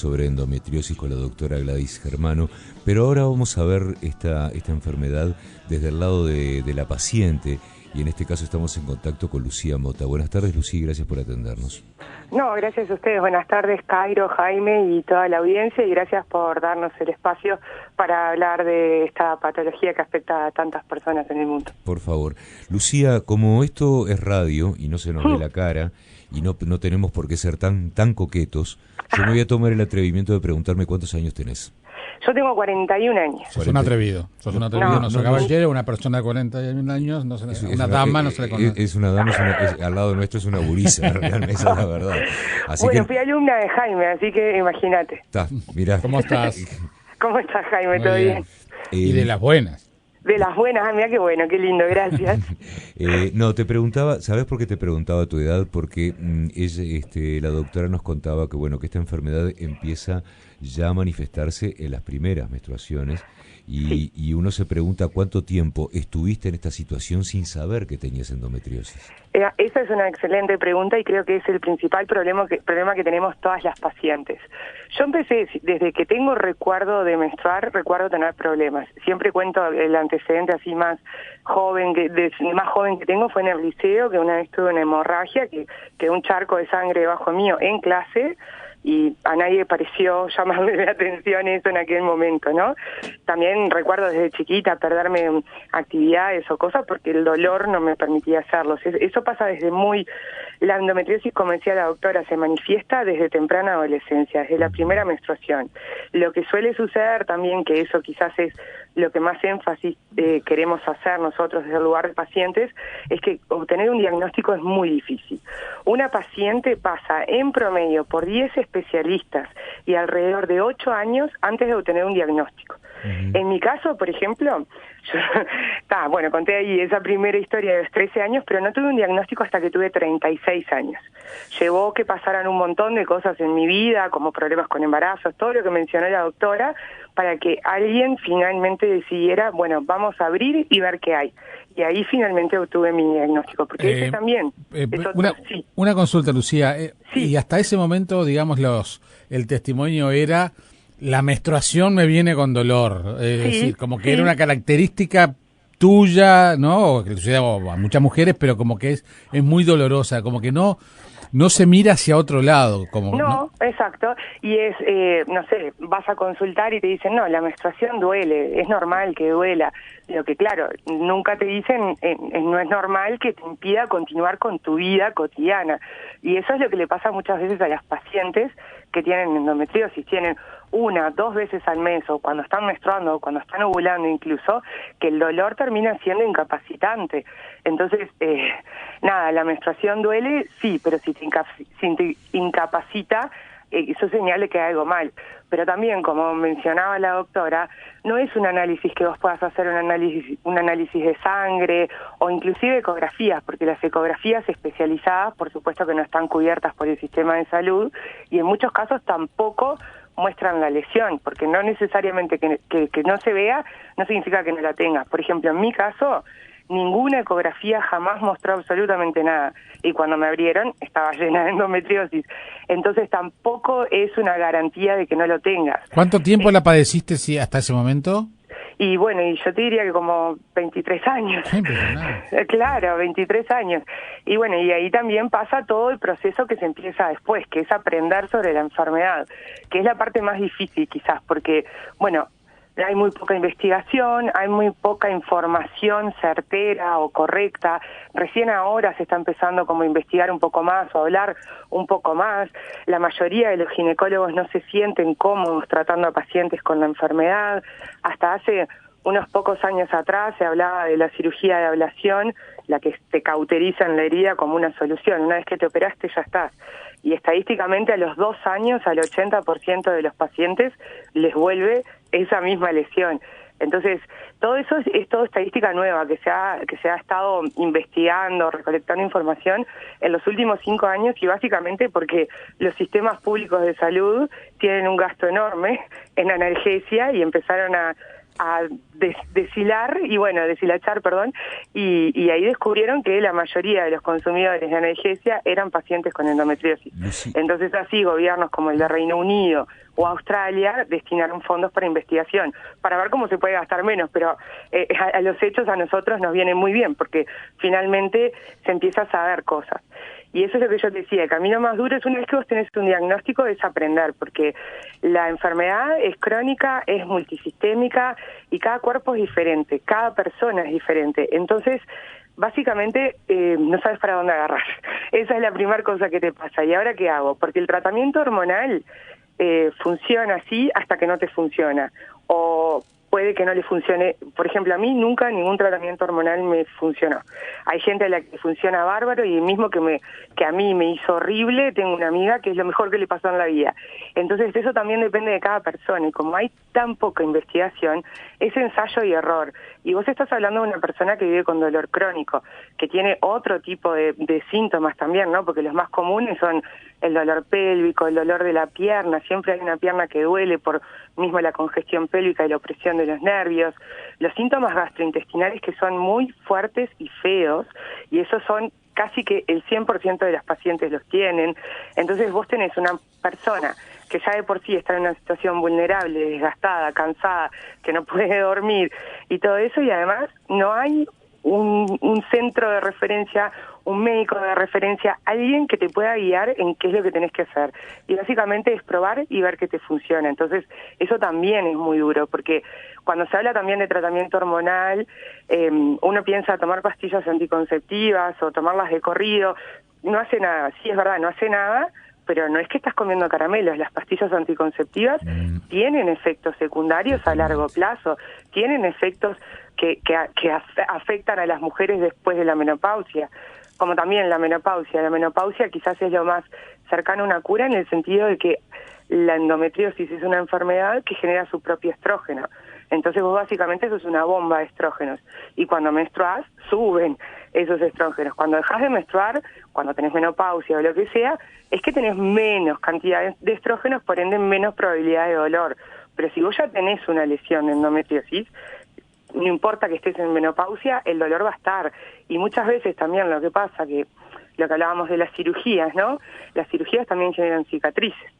sobre endometriosis con la doctora Gladys Germano, pero ahora vamos a ver esta enfermedad desde el lado de la paciente, y en este caso estamos en contacto con Lucía Mota. Buenas tardes, Lucía, y gracias por atendernos. No, gracias a ustedes. Buenas tardes, Cairo, Jaime y toda la audiencia, y gracias por darnos el espacio para hablar de esta patología que afecta a tantas personas en el mundo. Por favor. Lucía, como esto es radio y no se nos ve la cara y no tenemos por qué ser tan coquetos, yo me voy a tomar el atrevimiento de preguntarme cuántos años tenés. Yo tengo 41 años. Sos un atrevido. Sos un atrevido, no sos caballero, una persona de 41 años, no se le, una dama no se le conoce. Es una dama, al lado nuestro es una gurisa, realmente, esa es la verdad. Así bueno, fui alumna de Jaime, así que imagínate. Mirá. ¿Cómo estás? ¿Cómo estás, Jaime? ¿Todo bien? Y de las buenas. De las buenas, mira qué bueno, qué lindo, gracias. No, te preguntaba, ¿sabes por qué te preguntaba tu edad? Porque la doctora nos contaba que que esta enfermedad empieza ya a manifestarse en las primeras menstruaciones y uno se pregunta cuánto tiempo estuviste en esta situación sin saber que tenías endometriosis. Esa es una excelente pregunta y creo que es el principal problema que tenemos todas las pacientes. Yo empecé, desde que tengo recuerdo de menstruar, recuerdo tener problemas. Siempre cuento el antecedente así más joven que tengo fue en el liceo, que una vez tuve una hemorragia, que un charco de sangre debajo mío en clase, y a nadie pareció llamarme la atención eso en aquel momento, ¿no? También recuerdo desde chiquita perderme actividades o cosas porque el dolor no me permitía hacerlos. Eso pasa desde la endometriosis, como decía la doctora, se manifiesta desde temprana adolescencia, desde la primera menstruación. Lo que suele suceder también, que eso quizás es lo que más énfasis queremos hacer nosotros desde el lugar de pacientes, es que obtener un diagnóstico es muy difícil. Una paciente pasa en promedio por 10 especialistas y alrededor de 8 años antes de obtener un diagnóstico. En mi caso, por ejemplo, yo conté ahí esa primera historia de los 13 años, pero no tuve un diagnóstico hasta que tuve 36 años. Llevó que pasaran un montón de cosas en mi vida, como problemas con embarazos, todo lo que mencionó la doctora, para que alguien finalmente decidiera, vamos a abrir y ver qué hay. Y ahí finalmente obtuve mi diagnóstico, porque ese también. Una consulta, Lucía. Sí. Y hasta ese momento, digamos, el testimonio era: la menstruación me viene con dolor. Es decir, como que era una característica tuya, ¿no? Que le sucede a muchas mujeres, pero como que es muy dolorosa, como que no se mira hacia otro lado. No, exacto. Y es, vas a consultar y te dicen, no, la menstruación duele, es normal que duela. Lo que, claro, nunca te dicen, no es normal que te impida continuar con tu vida cotidiana. Y eso es lo que le pasa muchas veces a las pacientes que tienen endometriosis. Tienen 1, 2 veces al mes, o cuando están menstruando, o cuando están ovulando incluso, que el dolor termina siendo incapacitante. Entonces, la menstruación duele, sí, pero si te incapacita, eso señala que hay algo mal. Pero también, como mencionaba la doctora, no es un análisis que vos puedas hacer un análisis de sangre o inclusive ecografías, porque las ecografías especializadas, por supuesto que no están cubiertas por el sistema de salud, y en muchos casos tampoco muestran la lesión, porque no necesariamente que no se vea no significa que no la tengas. Por ejemplo, en mi caso, ninguna ecografía jamás mostró absolutamente nada, y cuando me abrieron estaba llena de endometriosis. Entonces tampoco es una garantía de que no lo tengas. ¿Cuánto tiempo la padeciste hasta ese momento? Y yo te diría que como 23 años. Claro, 23 años. Y y ahí también pasa todo el proceso que se empieza después, que es aprender sobre la enfermedad, que es la parte más difícil quizás, porque, hay muy poca investigación, hay muy poca información certera o correcta. Recién ahora se está empezando como a investigar un poco más o a hablar un poco más. La mayoría de los ginecólogos no se sienten cómodos tratando a pacientes con la enfermedad. Hasta hace unos pocos años atrás se hablaba de la cirugía de ablación, la que te cauteriza en la herida como una solución. Una vez que te operaste ya estás. Y estadísticamente a los 2 años al 80% de los pacientes les vuelve esa misma lesión. Entonces, todo eso es toda estadística nueva que se ha estado investigando, recolectando información en los últimos 5 años, y básicamente porque los sistemas públicos de salud tienen un gasto enorme en analgesia y empezaron a deshilar y deshilachar, y ahí descubrieron que la mayoría de los consumidores de analgesia eran pacientes con endometriosis. Lucy. Entonces así gobiernos como el de Reino Unido o Australia destinaron fondos para investigación, para ver cómo se puede gastar menos, pero a los hechos a nosotros nos viene muy bien, porque finalmente se empieza a saber cosas. Y eso es lo que yo te decía, el camino más duro es una vez que vos tenés un diagnóstico, es aprender, porque la enfermedad es crónica, es multisistémica y cada cuerpo es diferente, cada persona es diferente. Entonces, básicamente, no sabes para dónde agarrar. Esa es la primera cosa que te pasa. ¿Y ahora qué hago? Porque el tratamiento hormonal funciona así hasta que no te funciona. O puede que no le funcione. Por ejemplo, a mí nunca ningún tratamiento hormonal me funcionó. Hay gente a la que funciona bárbaro y mismo que a mí me hizo horrible, tengo una amiga que es lo mejor que le pasó en la vida. Entonces eso también depende de cada persona y como hay tan poca investigación, es ensayo y error. Y vos estás hablando de una persona que vive con dolor crónico, que tiene otro tipo de síntomas también, ¿no? Porque los más comunes son el dolor pélvico, el dolor de la pierna, siempre hay una pierna que duele por mismo la congestión pélvica y la opresión de los nervios, los síntomas gastrointestinales que son muy fuertes y feos, y esos son casi que el 100% de las pacientes los tienen. Entonces vos tenés una persona que ya de por sí está en una situación vulnerable, desgastada, cansada, que no puede dormir y todo eso, y además no hay un centro de referencia, un médico de referencia, alguien que te pueda guiar en qué es lo que tenés que hacer. Y básicamente es probar y ver que te funciona. Entonces, eso también es muy duro, porque cuando se habla también de tratamiento hormonal, uno piensa tomar pastillas anticonceptivas o tomarlas de corrido. No hace nada, sí es verdad, no hace nada, pero no es que estás comiendo caramelos. Las pastillas anticonceptivas tienen efectos secundarios a largo plazo, tienen efectos que afectan a las mujeres después de la menopausia, como también la menopausia. La menopausia quizás es lo más cercano a una cura en el sentido de que la endometriosis es una enfermedad que genera su propio estrógeno. Entonces vos básicamente sos una bomba de estrógenos y cuando menstruás suben esos estrógenos. Cuando dejas de menstruar, cuando tenés menopausia o lo que sea, es que tenés menos cantidad de estrógenos, por ende menos probabilidad de dolor. Pero si vos ya tenés una lesión de endometriosis, no importa que estés en menopausia, el dolor va a estar. Y muchas veces también lo que pasa, que lo que hablábamos de las cirugías, ¿no? Las cirugías también generan cicatrices.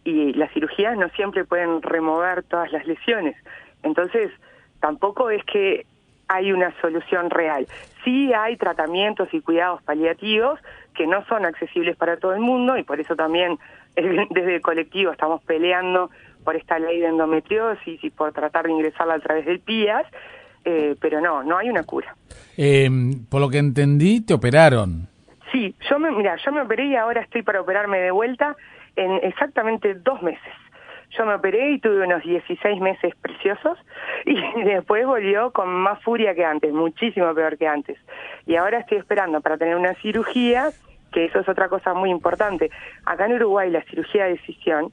Y las cirugías no siempre pueden remover todas las lesiones. Entonces, tampoco es que hay una solución real. Sí hay tratamientos y cuidados paliativos que no son accesibles para todo el mundo y por eso también desde el colectivo estamos peleando por esta ley de endometriosis y por tratar de ingresarla a través del PIAS, pero no hay una cura. Por lo que entendí, te operaron. Sí, yo me operé y ahora estoy para operarme de vuelta en exactamente 2 meses. Yo me operé y tuve unos 16 meses preciosos y después volvió con más furia que antes, muchísimo peor que antes. Y ahora estoy esperando para tener una cirugía, que eso es otra cosa muy importante. Acá en Uruguay la cirugía de decisión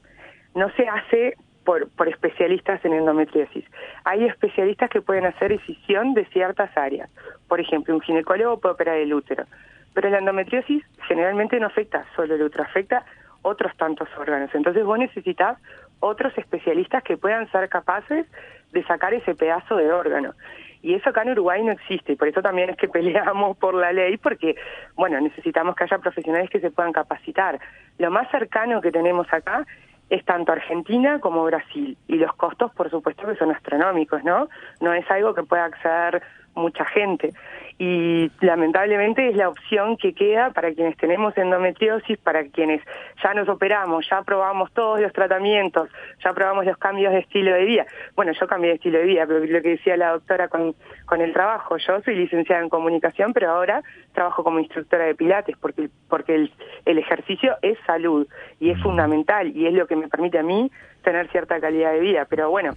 no se hace por especialistas en endometriosis. Hay especialistas que pueden hacer decisión de ciertas áreas. Por ejemplo, un ginecólogo puede operar el útero. Pero la endometriosis generalmente no afecta solo el útero, afecta otros tantos órganos. Entonces vos necesitas otros especialistas que puedan ser capaces de sacar ese pedazo de órgano. Y eso acá en Uruguay no existe, y por eso también es que peleamos por la ley, porque, necesitamos que haya profesionales que se puedan capacitar. Lo más cercano que tenemos acá es tanto Argentina como Brasil, y los costos, por supuesto, que son astronómicos, ¿no? No es algo que pueda acceder mucha gente. Y lamentablemente es la opción que queda para quienes tenemos endometriosis, para quienes ya nos operamos, ya probamos todos los tratamientos, ya probamos los cambios de estilo de vida. Bueno, yo cambié de estilo de vida, pero lo que decía la doctora con el trabajo, yo soy licenciada en comunicación, pero ahora trabajo como instructora de pilates, porque el ejercicio es salud y es fundamental y es lo que me permite a mí tener cierta calidad de vida. Pero bueno,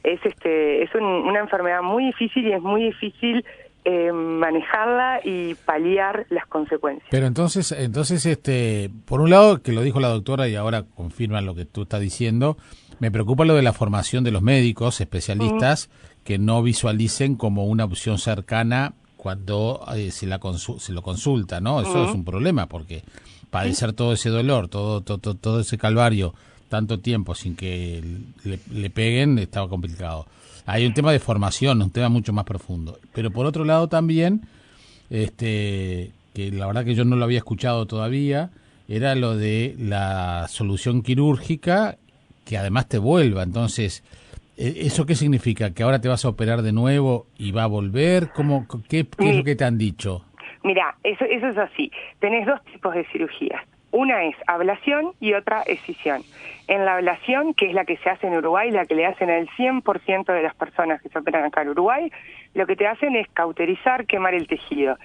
es una enfermedad muy difícil y es muy difícil manejarla y paliar las consecuencias. Pero entonces, por un lado, que lo dijo la doctora y ahora confirman lo que tú estás diciendo, me preocupa lo de la formación de los médicos especialistas que no visualicen como una opción cercana cuando se lo consulta, ¿no? Eso es un problema porque padecer todo ese dolor, todo ese calvario tanto tiempo sin que le peguen, estaba complicado. Hay un tema de formación, un tema mucho más profundo. Pero por otro lado también, que la verdad que yo no lo había escuchado todavía, era lo de la solución quirúrgica que además te vuelva. Entonces, ¿eso qué significa? ¿Que ahora te vas a operar de nuevo y va a volver? ¿Qué es lo que te han dicho? Mira, eso es así. Tenés dos tipos de cirugías. Una es ablación y otra es escisión. En la ablación, que es la que se hace en Uruguay, la que le hacen al 100% de las personas que se operan acá en Uruguay, lo que te hacen es cauterizar, quemar el tejido.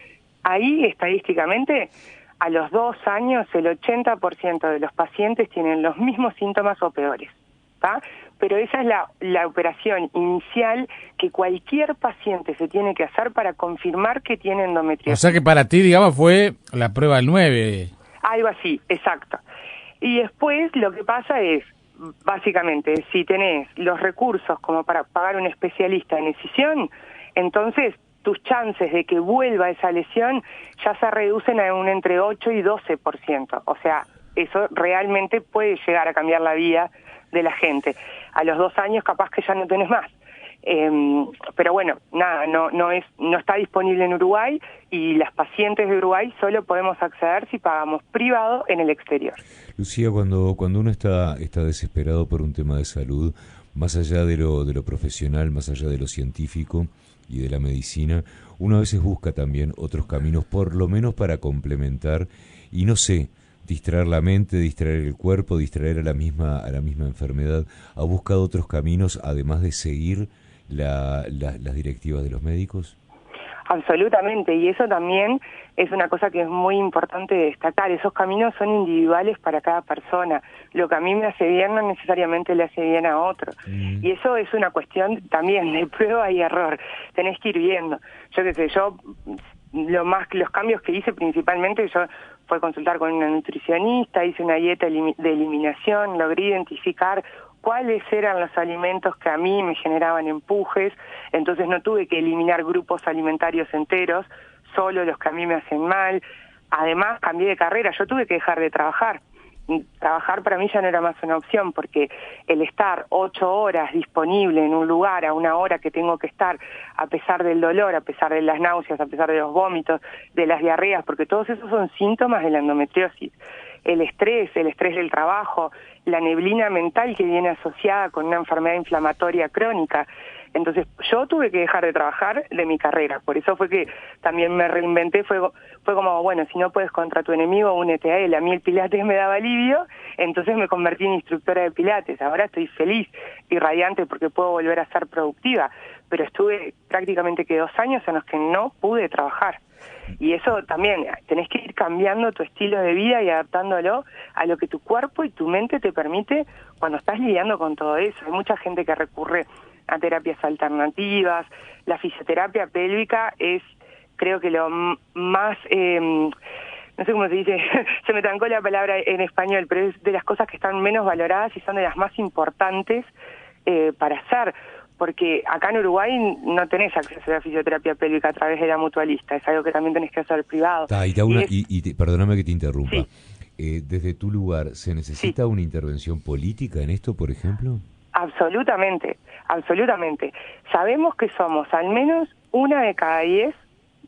Ahí, estadísticamente, a los 2 años, el 80% de los pacientes tienen los mismos síntomas o peores, ¿tá? Pero esa es la operación inicial que cualquier paciente se tiene que hacer para confirmar que tiene endometriosis. O sea que para ti, digamos, fue la prueba del 9. Algo así, exacto. Y después lo que pasa es, básicamente, si tenés los recursos como para pagar un especialista en escisión, entonces tus chances de que vuelva esa lesión ya se reducen a un entre 8 y 12%. O sea, eso realmente puede llegar a cambiar la vida de la gente. A los 2 años capaz que ya no tenés más. Pero bueno, nada, no está disponible en Uruguay y las pacientes de Uruguay solo podemos acceder si pagamos privado en el exterior. Lucía, cuando uno está desesperado por un tema de salud, más allá de lo profesional, más allá de lo científico y de la medicina, uno a veces busca también otros caminos, por lo menos para complementar y no sé, distraer la mente, distraer el cuerpo, distraer a la misma enfermedad. ¿Ha buscado otros caminos además de seguir las directivas de los médicos? Absolutamente, y eso también es una cosa que es muy importante destacar. Esos caminos son individuales para cada persona. Lo que a mí me hace bien no necesariamente le hace bien a otro. Y eso es una cuestión también de prueba y error. Tenés que ir viendo. Yo qué sé, los cambios que hice principalmente, fue consultar con una nutricionista, hice una dieta de eliminación, logré identificar cuáles eran los alimentos que a mí me generaban empujes, entonces no tuve que eliminar grupos alimentarios enteros, solo los que a mí me hacen mal. Además, cambié de carrera, yo tuve que dejar de trabajar. Trabajar para mí ya no era más una opción, porque el estar 8 horas disponible en un lugar a una hora que tengo que estar, a pesar del dolor, a pesar de las náuseas, a pesar de los vómitos, de las diarreas, porque todos esos son síntomas de la endometriosis. El estrés del trabajo, la neblina mental que viene asociada con una enfermedad inflamatoria crónica. Entonces yo tuve que dejar de trabajar de mi carrera, por eso fue que también me reinventé, fue como, bueno, si no puedes contra tu enemigo, únete a él. A mí el pilates me daba alivio, entonces me convertí en instructora de pilates. Ahora estoy feliz y radiante porque puedo volver a ser productiva, pero estuve prácticamente que 2 años en los que no pude trabajar. Y eso también, tenés que ir cambiando tu estilo de vida y adaptándolo a lo que tu cuerpo y tu mente te permite cuando estás lidiando con todo eso. Hay mucha gente que recurre a terapias alternativas. La fisioterapia pélvica es, creo que lo más, no sé cómo se dice, se me trancó la palabra en español, pero es de las cosas que están menos valoradas y son de las más importantes para hacer. Porque acá en Uruguay no tenés acceso a la fisioterapia pélvica a través de la mutualista, es algo que también tenés que hacer privado. Perdóname que te interrumpa. Sí. Desde tu lugar, ¿se necesita una intervención política en esto, por ejemplo? Absolutamente, absolutamente. Sabemos que somos al menos 1 de cada 10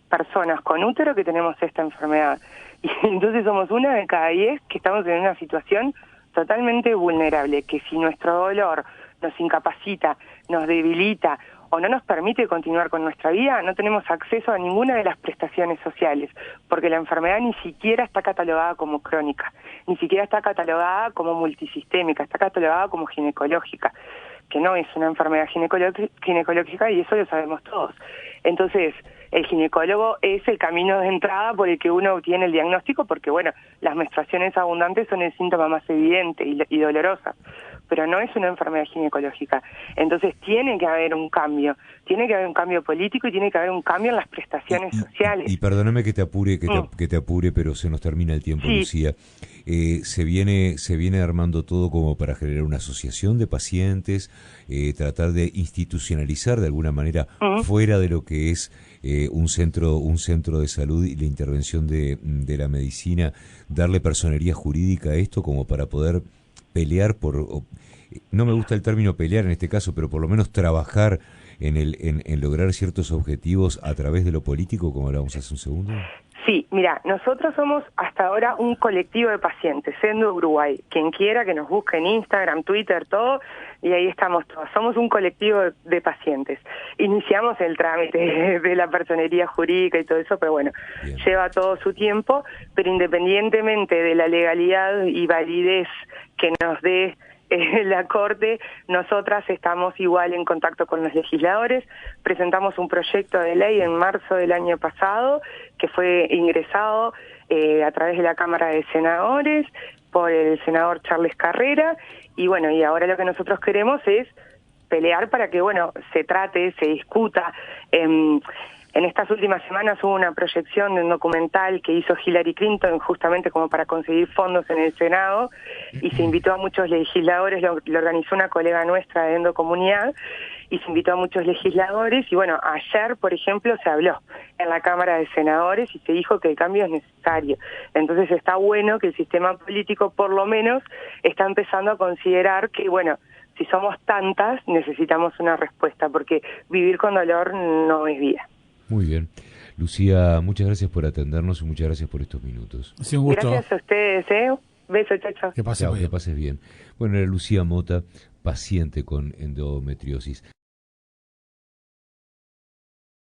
personas con útero que tenemos esta enfermedad. Y entonces somos 1 de cada 10 que estamos en una situación totalmente vulnerable, que si nuestro dolor nos incapacita, nos debilita o no nos permite continuar con nuestra vida, no tenemos acceso a ninguna de las prestaciones sociales, porque la enfermedad ni siquiera está catalogada como crónica, ni siquiera está catalogada como multisistémica, está catalogada como ginecológica, que no es una enfermedad ginecológica y eso lo sabemos todos. Entonces, el ginecólogo es el camino de entrada por el que uno obtiene el diagnóstico, porque bueno, las menstruaciones abundantes son el síntoma más evidente y dolorosa, pero no es una enfermedad ginecológica. Entonces tiene que haber un cambio político y tiene que haber un cambio en las prestaciones sociales. Y perdóname que te apure, que te apure, pero se nos termina el tiempo, sí. Lucía. Se viene armando todo como para generar una asociación de pacientes, tratar de institucionalizar de alguna manera fuera de lo que es un centro de salud y la intervención de la medicina, darle personería jurídica a esto como para poder pelear no me gusta el término pelear en este caso, pero por lo menos trabajar en lograr ciertos objetivos a través de lo político, como hablábamos hace un segundo? Sí, mira, nosotros somos hasta ahora un colectivo de pacientes, Sendo Uruguay. Quien quiera que nos busque en Instagram, Twitter, todo, y ahí estamos todos. Somos un colectivo de pacientes. Iniciamos el trámite de la personería jurídica y todo eso, pero bueno, bien, lleva todo su tiempo, pero independientemente de la legalidad y validez que nos dé la Corte, nosotras estamos igual en contacto con los legisladores. Presentamos un proyecto de ley en marzo del año pasado que fue ingresado a través de la Cámara de Senadores por el senador Charles Carrera, y bueno, y ahora lo que nosotros queremos es pelear para que, bueno, se trate, se discuta. En estas últimas semanas hubo una proyección de un documental que hizo Hillary Clinton justamente como para conseguir fondos en el Senado, y se invitó a muchos legisladores, lo organizó una colega nuestra de Endocomunidad, y se invitó a muchos legisladores, y bueno, ayer, por ejemplo, se habló en la Cámara de Senadores y se dijo que el cambio es necesario. Entonces está bueno que el sistema político por lo menos está empezando a considerar que, bueno, si somos tantas, necesitamos una respuesta, porque vivir con dolor no es vida. Muy bien. Lucía, muchas gracias por atendernos y muchas gracias por estos minutos. Sí, un gusto. Gracias a ustedes, Besos, chao. Que pases bien. Que pases bien. Bueno, era Lucía Mota, paciente con endometriosis.